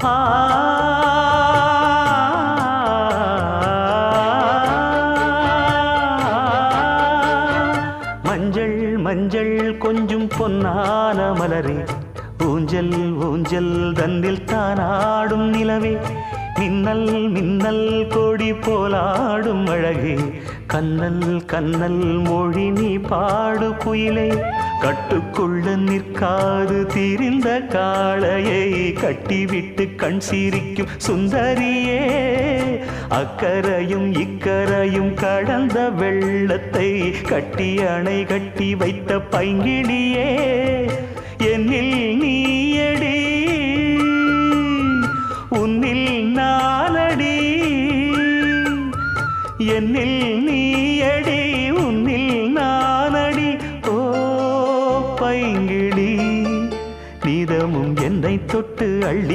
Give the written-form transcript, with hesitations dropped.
ஆ மஞ்சள் மஞ்சள் கொஞ்சம் பொன்னான மலரே ஊஞ்சல் ஊஞ்சல் தன்னில் தானாடும் நிலவே மின்னல் மின்னல் கொடி போலாடும் அழகே கண்ணல் கண்ணல் மொழி நீ பாடு குயிலே கட்டுக்குள்ள நிற்காது தீரிந்த காளையை கட்டிவிட்டு கண் சிரிக்கும் சுந்தரியே அக்கரையும் இக்கரையும் கடந்த வெள்ளத்தை கட்டி அணை கட்டி வைத்த பைங்கிளியே என்னில் நீயடி உன்னில் நானடி என்னில் நீயடி உன்னில் நானடி ஓ பைங்கிளி நீதமும் என்னை தொட்டு அள்ளி